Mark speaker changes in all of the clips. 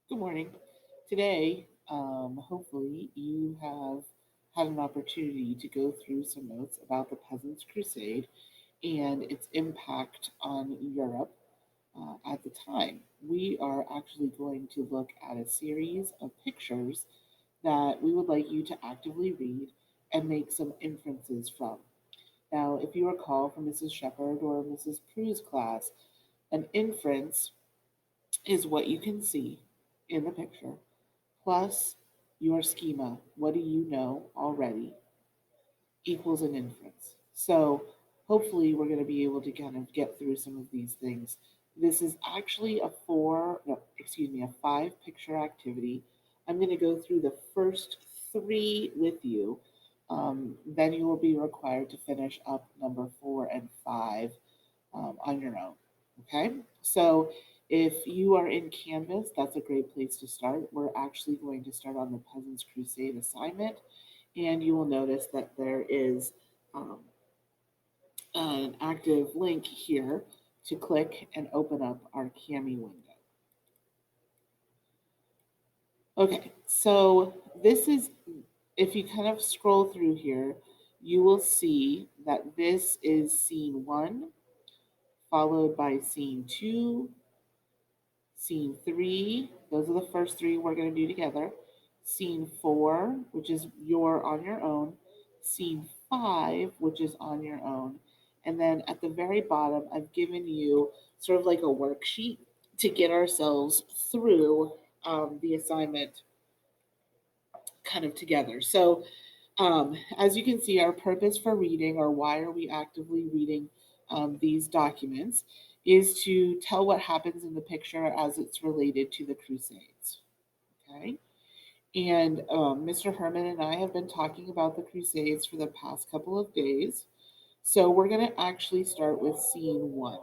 Speaker 1: Good morning. Today, hopefully, you have had an opportunity to go through some notes about the Peasants' Crusade and its impact on Europe at the time. We are actually going to look at a series of pictures that we would like you to actively read and make some inferences from. Now, if you recall from Mrs. Shepherd or Mrs. Prue's class, an inference is what you can see in the picture plus your schema, what do you know already, equals an inference. So hopefully we're going to be able to kind of get through some of these things. This is actually a 5 picture activity. I'm going to go through the first 3 with you. Then you will be required to finish up number 4 and 5 on your own. Okay, so if you are in Canvas, that's a great place to start. We're actually going to start on the Peasants Crusade assignment, and you will notice that there is um, an active link here to click and open up our Cami window. Okay, so this is, if you kind of scroll through here, you will see that this is scene 1, followed by scene 2, Scene 3, those are the first 3 we're going to do together. Scene 4, which is your on your own. Scene 5, which is on your own. And then at the very bottom, I've given you sort of like a worksheet to get ourselves through the assignment kind of together. So, as you can see, our purpose for reading, or why are we actively reading these documents, is to tell what happens in the picture as it's related to the Crusades. Okay? And Mr. Herman and I have been talking about the Crusades for the past couple of days. So we're going to actually start with scene 1.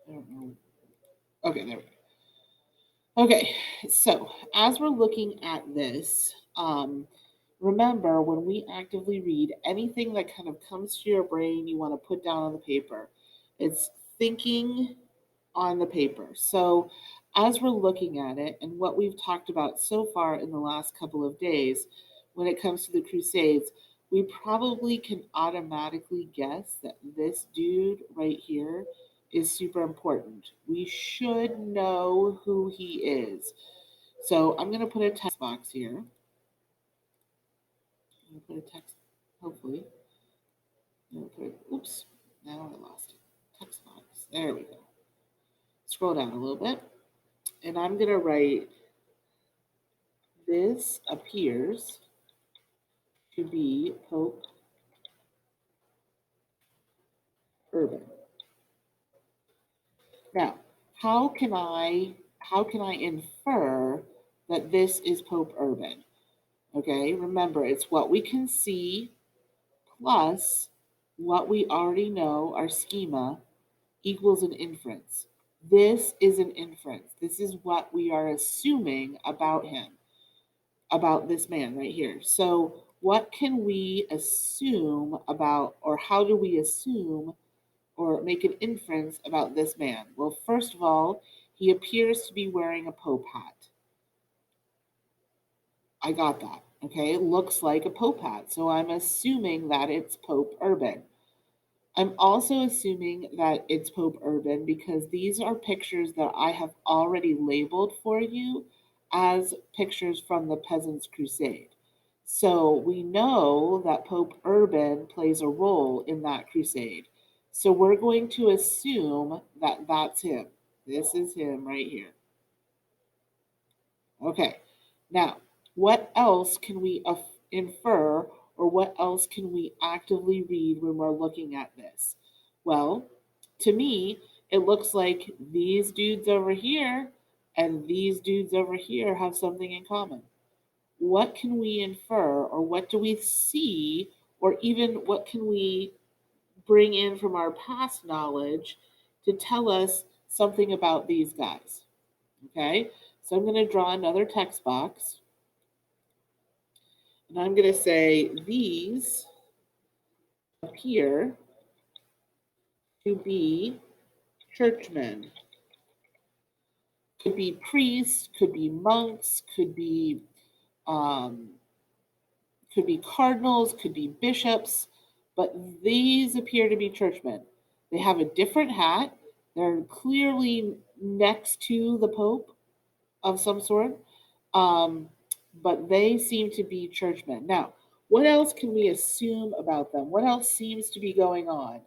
Speaker 1: I don't know. Okay, there we go. Okay, so as we're looking at this, remember when we actively read anything that kind of comes to your brain, you want to put down on the paper. It's thinking on the paper. So, as we're looking at it and what we've talked about so far in the last couple of days, when it comes to the Crusades, we probably can automatically guess that this dude right here is super important. We should know who he is. So, I'm going to put a text box here. I'm going to put a text, hopefully. Oops, now I lost it. Text box. There we go. Scroll down a little bit. And I'm going to write, this appears to be Pope Urban. Now, how can I infer that this is Pope Urban? Okay, remember it's what we can see plus what we already know, our schema, equals an inference. This is an inference. This is what we are assuming about him, about this man right here. So, what can we assume about, or how do we assume or make an inference about this man? Well, first of all, he appears to be wearing a Pope hat. I got that. Okay, it looks like a Pope hat. So I'm assuming that it's Pope Urban. I'm also assuming that it's Pope Urban because these are pictures that I have already labeled for you as pictures from the Peasants' Crusade. So we know that Pope Urban plays a role in that crusade. So we're going to assume that that's him. This is him right here. Okay. Now, what else can we infer, or what else can we actively read when we're looking at this? Well, to me, it looks like these dudes over here and these dudes over here have something in common. What can we infer, or what do we see, or even what can we bring in from our past knowledge to tell us something about these guys? Okay, so I'm going to draw another text box and I'm going to say these appear to be churchmen. Could be priests, could be monks, um, could be cardinals, could be bishops, but these appear to be churchmen. They have a different hat. They're clearly next to the Pope of some sort, um, but they seem to be churchmen. Now, what else can we assume about them? What else seems to be going on?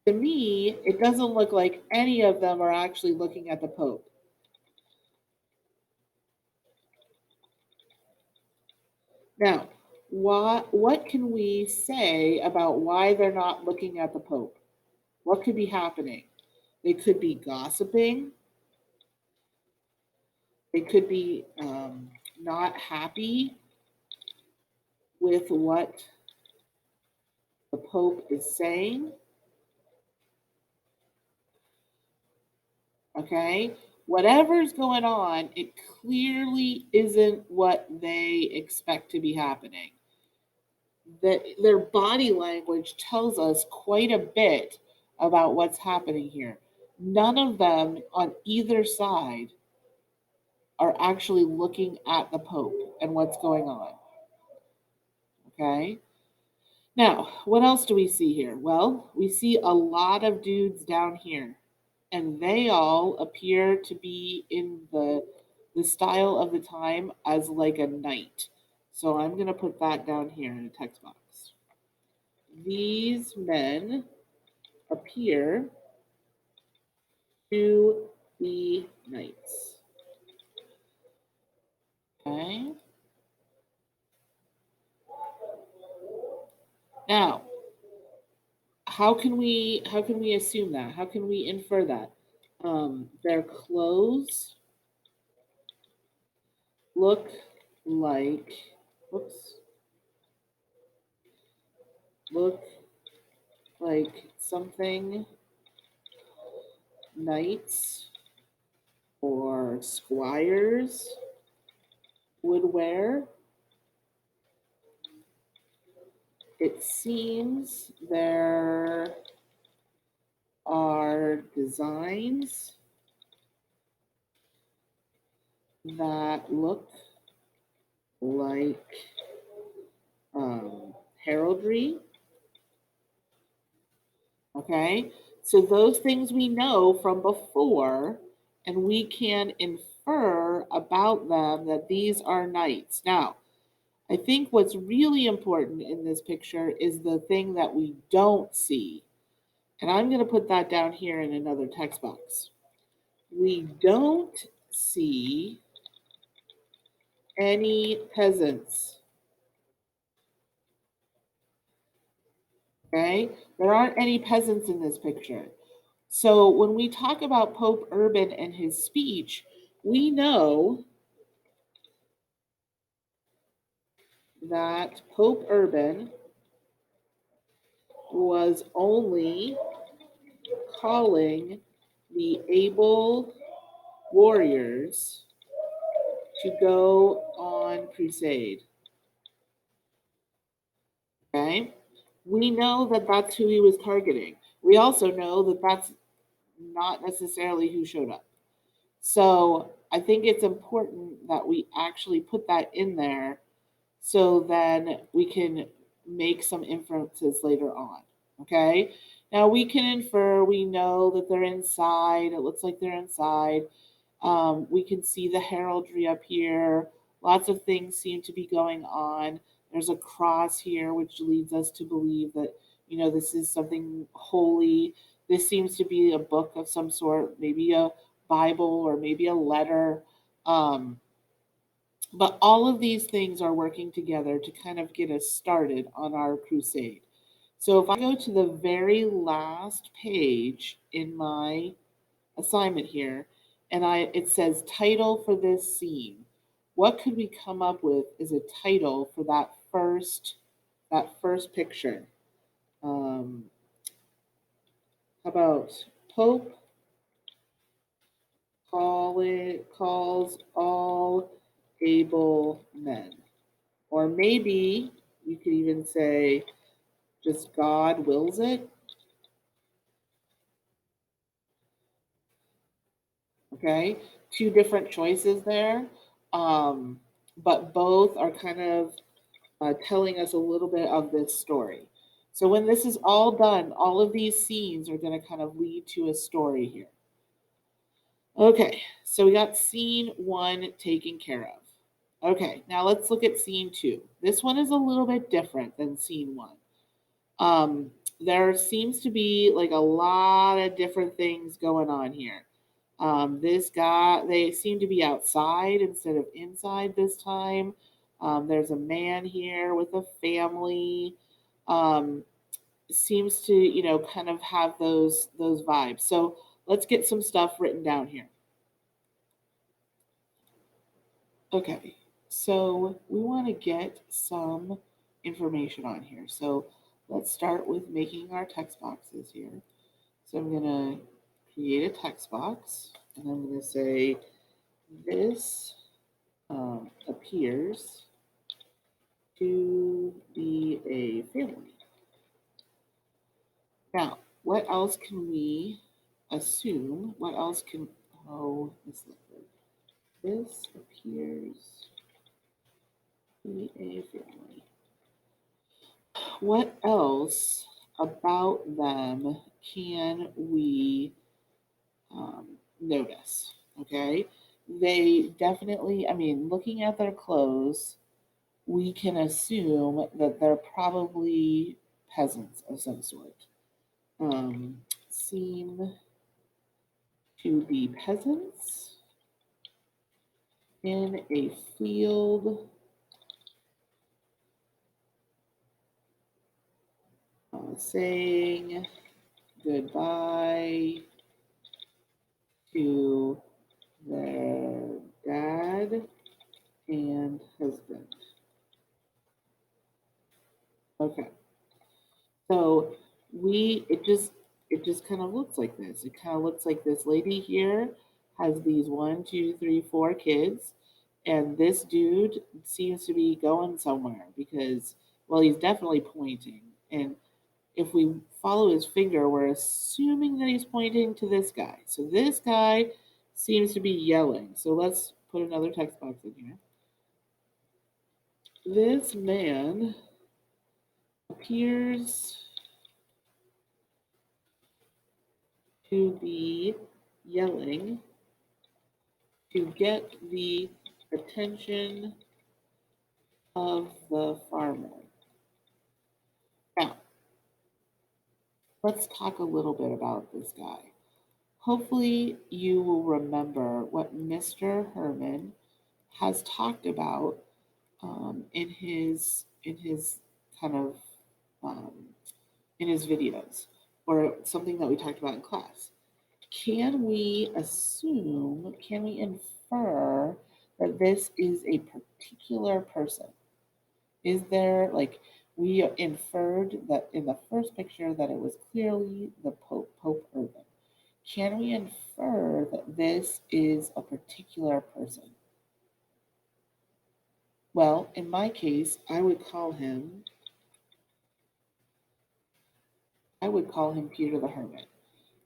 Speaker 1: To me, it doesn't look like any of them are actually looking at the Pope. Now, what can we say about why they're not looking at the Pope? What could be happening? They could be gossiping. They could be not happy with what the Pope is saying. Okay? Whatever's going on, it clearly isn't what they expect to be happening. That their body language tells us quite a bit about what's happening here. None of them on either side are actually looking at the Pope and what's going on. Okay? Now, what else do we see here? Well, we see a lot of dudes down here, and they all appear to be in the style of the time as like a knight. So I'm going to put that down here in a text box. These men appear to be knights. Okay. Now, how can we assume that? How can we infer that? Their clothes look like, whoops, look like something knights or squires would wear. It seems there are designs that look like heraldry. Okay, so those things we know from before, and we can infer about them that these are knights. Now, I think what's really important in this picture is the thing that we don't see. And I'm going to put that down here in another text box. We don't see any peasants. Okay? There aren't any peasants in this picture. So when we talk about Pope Urban and his speech, we know that Pope Urban was only calling the able warriors to go on crusade. Okay? We know that that's who he was targeting. We also know that that's not necessarily who showed up. So I think it's important that we actually put that in there so then we can make some inferences later on. Okay? Now we can infer, we know that they're inside. It looks like they're inside. We can see the heraldry up here. Lots of things seem to be going on. There's a cross here, which leads us to believe that, this is something holy. This seems to be a book of some sort, maybe a Bible or maybe a letter. But all of these things are working together to kind of get us started on our crusade. So if I go to the very last page in my assignment here, and it says title for this scene. What could we come up with as a title for that first picture? How about Pope calls all able men, or maybe you could even say just God wills it. Okay, two different choices there, um, but both are kind of telling us a little bit of this story. So when this is all done, all of these scenes are going to kind of lead to a story here. Okay, so we got scene one taken care of. Okay, now let's look at scene two. This one is a little bit different than scene one. Um, there seems to be like a lot of different things going on here. This guy, they seem to be outside instead of inside this time. There's a man here with a family. Um, seems to, kind of have those vibes. So let's get some stuff written down here. Okay, so we want to get some information on here. So let's start with making our text boxes here. So I'm going to create a text box and I'm going to say this appears to be a family. Now, what else can we assume? What else can, oh, this appears to be a family. What else about them can we notice? Okay. They definitely, I mean, looking at their clothes, we can assume that they're probably peasants of some sort. Seem to be peasants in a field, saying goodbye to their dad and husband. Okay, so it just kind of looks like this. It kind of looks like this lady here has these one, two, three, four kids, and this dude seems to be going somewhere because, well, he's definitely pointing. And if we follow his finger, we're assuming that he's pointing to this guy. So this guy seems to be yelling. So let's put another text box in here. This man appears to be yelling to get the attention of the farmer. Now, let's talk a little bit about this guy. Hopefully, you will remember what Mr. Herman has talked about in his kind of um, in his videos, or something that we talked about in class. Can we assume, can we infer that this is a particular person? Is there, like, we inferred that in the first picture that it was clearly the Pope, Pope Urban. Can we infer that this is a particular person? Well, in my case, I would call him Peter the Hermit.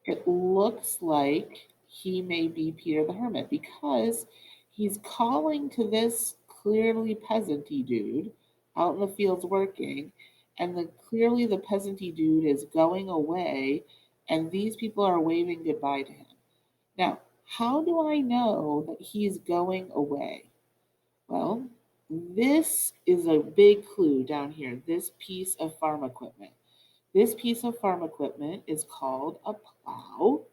Speaker 1: It looks like he may be Peter the Hermit because he's calling to this clearly peasanty dude out in the fields working, and clearly the peasanty dude is going away, and these people are waving goodbye to him. Now, how do I know that he's going away? Well, this is a big clue down here, this piece of farm equipment. This piece of farm equipment is called a plow.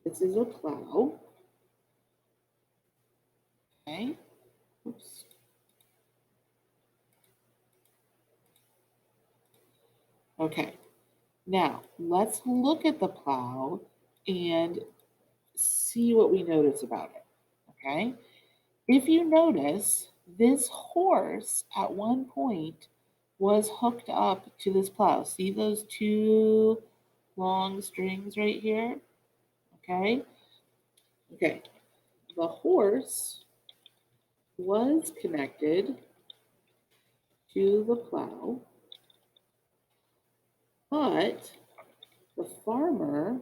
Speaker 1: This is a plow. Okay. Oops. Okay. Now, let's look at the plow and see what we notice about it. Okay. If you notice, this horse at one point was hooked up to this plow. See those two long strings right here? Okay. Okay. The horse was connected to the plow, but the farmer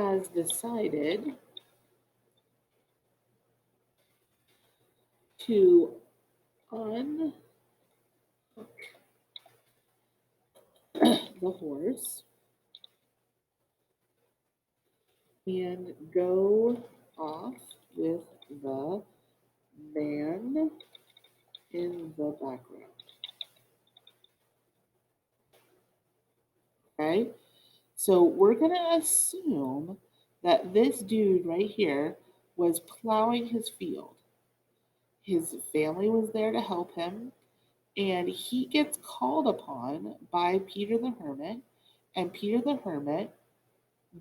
Speaker 1: has decided to unhook the horse and go off with the man in the background. Okay, so we're going to assume that this dude right here was plowing his field. His family was there to help him, and he gets called upon by Peter the Hermit, and Peter the Hermit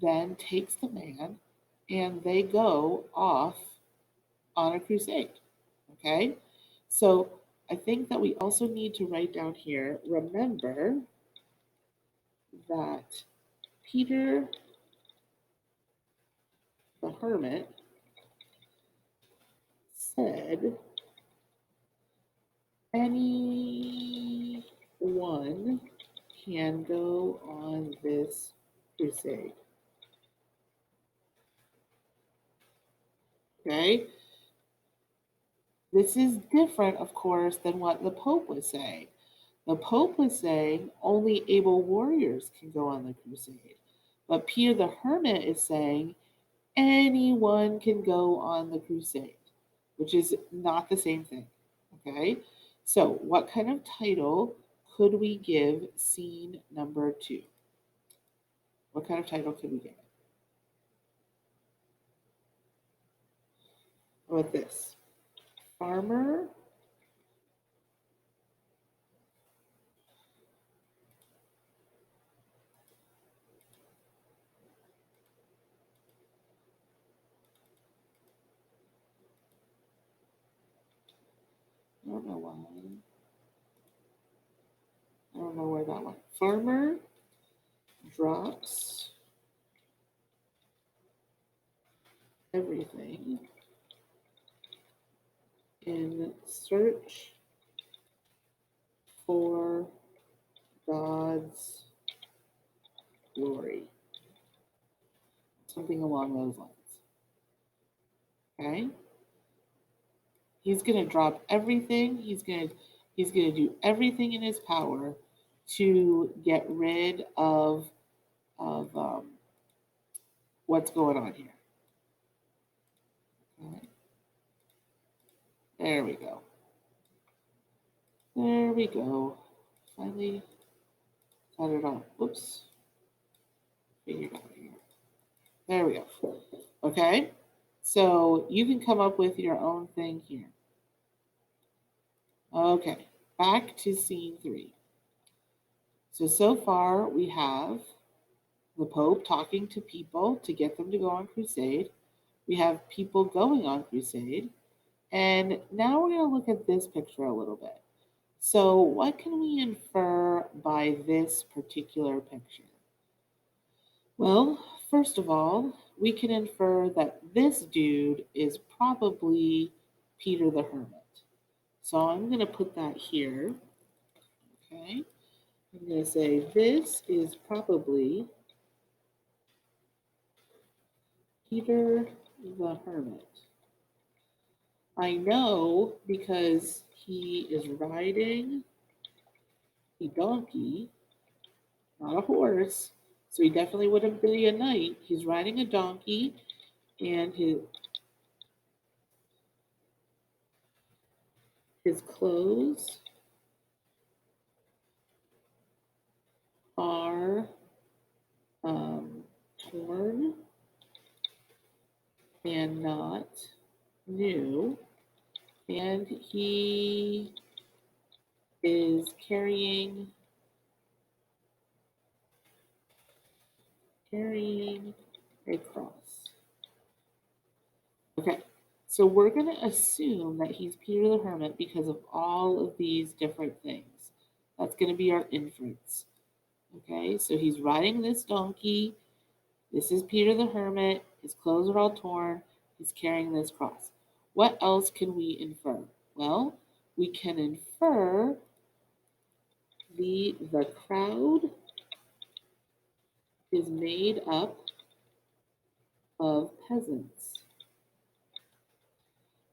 Speaker 1: then takes the man and they go off on a crusade. Okay, so I think that we also need to write down here, remember that Peter the Hermit said anyone can go on this crusade. Okay, this is different, of course, than what the Pope was saying. The Pope was saying only able warriors can go on the crusade. But Peter the Hermit is saying anyone can go on the crusade, which is not the same thing. Okay? So, what kind of title could we give scene number 2? What kind of title could we give it? How about this? Farmer I don't know why. I don't know where that went. Farmer drops everything in search for God's glory. Something along those lines. Okay? He's going to drop everything. He's going to do everything in his power to get rid of what's going on here. Okay. There we go. There we go. Finally got it on. Oops. Figured out here. There we go. Okay. So you can come up with your own thing here. Okay. Back to scene 3. So far we have the Pope talking to people to get them to go on crusade. We have people going on crusade. And now we're going to look at this picture a little bit. So, what can we infer by this particular picture? Well, first of all, we can infer that this dude is probably Peter the Hermit. So, I'm going to put that here. Okay. I'm going to say this is probably Peter the Hermit. I know because he is riding a donkey, not a horse. So he definitely wouldn't be a knight. He's riding a donkey, and his clothes are torn and not new, and he is carrying a cross. Okay, so we're going to assume that he's Peter the Hermit because of all of these different things. That's going to be our inference. Okay, so he's riding this donkey. This is Peter the Hermit. His clothes are all torn. He's carrying this cross. What else can we infer? Well, we can infer the crowd is made up of peasants.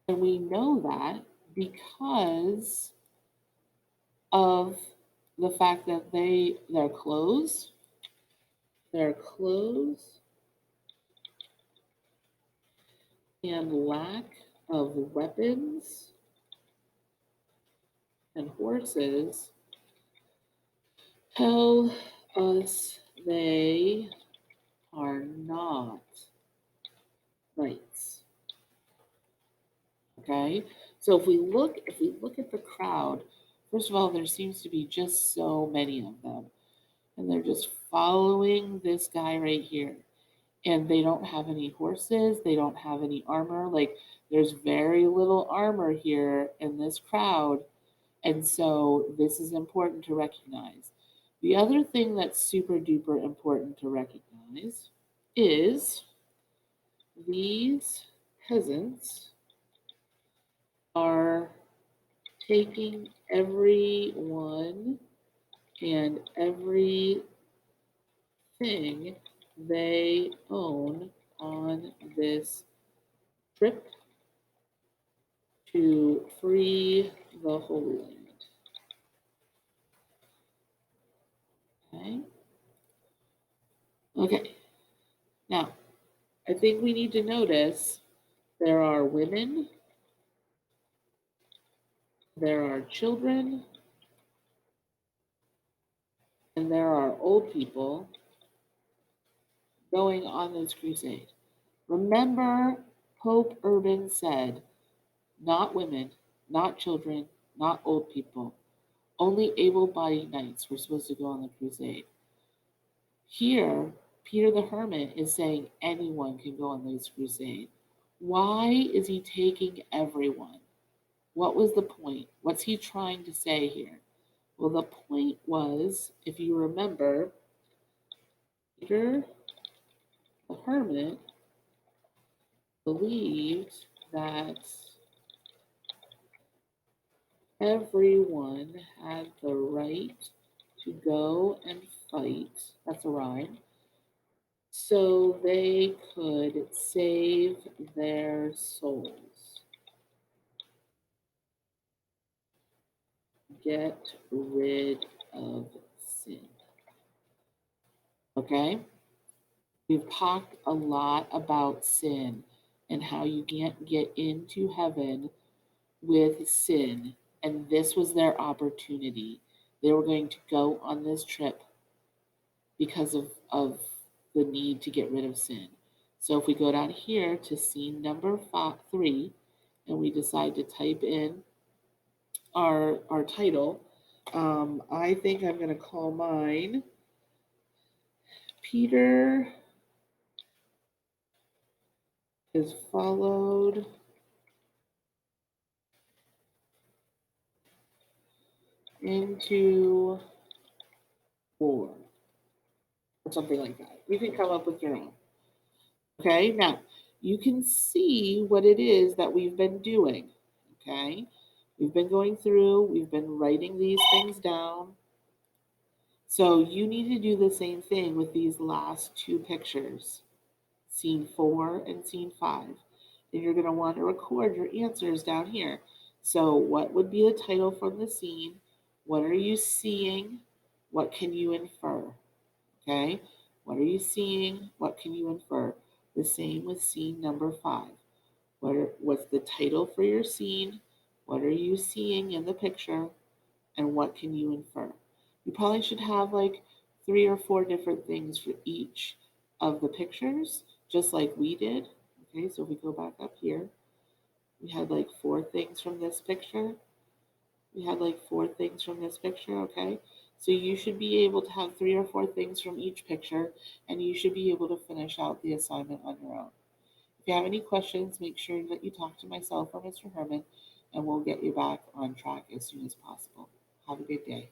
Speaker 1: And we know that because of the fact that their clothes and lack of weapons and horses tell us they are not knights. Okay? So if we look at the crowd, first of all, there seems to be just so many of them. And they're just following this guy right here. And they don't have any horses, they don't have any armor. Like there's very little armor here in this crowd. And so this is important to recognize. The other thing that's super duper important to recognize is these peasants are taking everyone and everything they own on this trip to free the Holy Land. Okay? Okay. Now, I think we need to notice there are women, there are children, and there are old people going on this crusade. Remember, Pope Urban said, not women, not children, not old people. Only able bodied knights were supposed to go on the crusade. Here, Peter the Hermit is saying anyone can go on this crusade. Why is he taking everyone? What was the point? What's he trying to say here? Well, the point was, if you remember, Peter the Hermit believed that everyone had the right to go and fight. That's a rhyme. So they could save their souls. Get rid of sin. Okay? We've talked a lot about sin and how you can't get into heaven with sin. And this was their opportunity. They were going to go on this trip because of the need to get rid of sin. So if we go down here to scene number 3 and we decide to type in our title, I think I'm going to call mine Peter is followed into war, or something like that. You can come up with your own. Okay, now you can see what it is that we've been doing. Okay, we've been going through, we've been writing these things down. So you need to do the same thing with these last 2 pictures, scene 4 and scene 5. And you're going to want to record your answers down here. So what would be the title from the scene? What are you seeing? What can you infer? Okay, what are you seeing? What can you infer? The same with scene number 5. What's the title for your scene? What are you seeing in the picture? And what can you infer? You probably should have like 3 or 4 different things for each of the pictures, just like we did. Okay, so if we go back up here, we had like 4 things from this picture. We had like 4 things from this picture, okay? So you should be able to have 3 or 4 things from each picture, and you should be able to finish out the assignment on your own. If you have any questions, make sure that you talk to myself or Mr. Herman, and we'll get you back on track as soon as possible. Have a good day.